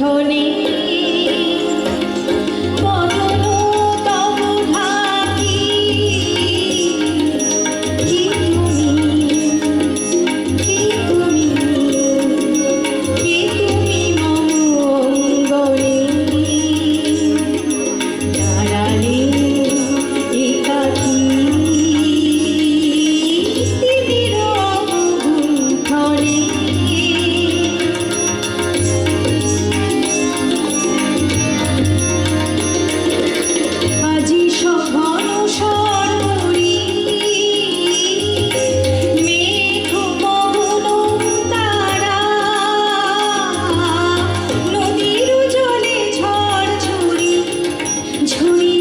গুণ্ঠনে বদন তব ঢাকি কি তুমি মম অঙ্গনে দাঁড়ালে একাকী তিমির গুণ্ঠনে আজি সঘন সরমরি মেঘ পবন তারা নদীর জলে ঝড় ঝরি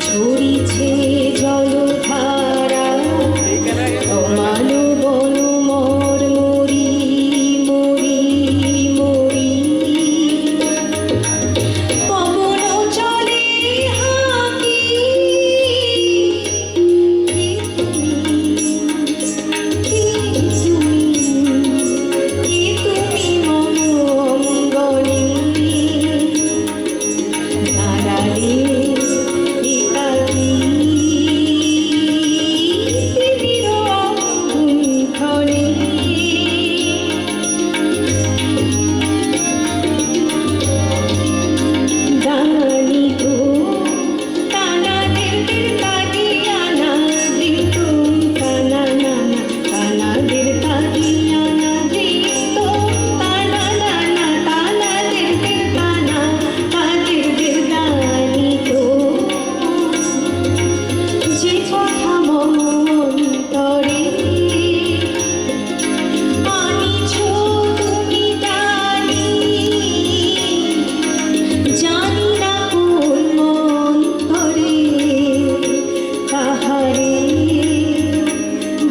ঝরিছে জলধারা অমালো বন মর মরি পবন চলে হাঁকি তুমি মম অঙ্গনে দাঁড়ালে একাকী তিমির গুণ্ঠনে দাঁড়ানি তো তানাদের কাটিয়ানা দিত তানাদের কাটিয়ানা দিত তানাদের কানা তাদের দাঁড়ানি তো যে কথা মন অন্তরে আনিছ তুমি টানি জানি না কোন মন্তরে তাহারে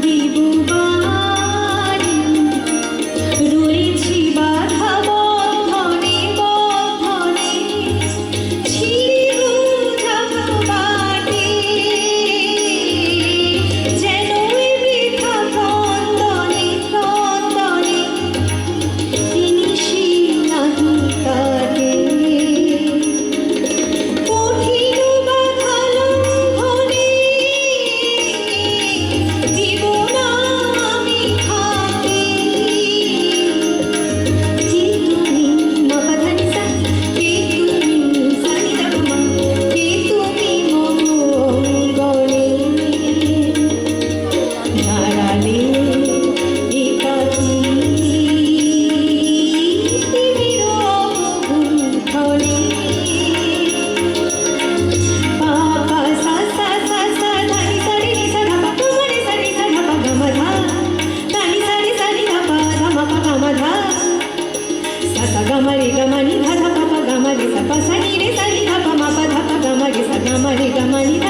দিবুবারি রয়েছি বাধা বন্ধনে ছিড়িব বাটে যেন বৃথা ক্রন্দনে নিশি নাহি কাটে কঠিন বাধা লঙ্ঘনে দিব না আমি থাকি কি তুমি মপাধানি সা কি তুমি সানি দাপমা কি তুমি মম অঙ্গনে দাঁড়ালে একাকী তিমির গুণ্ঠনে পাপা সা সা সা সা ধানি সারি নি সা ধাপা গমরে সারি সা ধাপা গম ধা ধানি সারি সারি ধাপা ধামা পা গম ধা সা সা গমরে গমনি ধা ধাপা পা গমরে সা পা সানি রে সানি ধাপা মা পা ধাপা গমরে সা গমরে গমনি ধা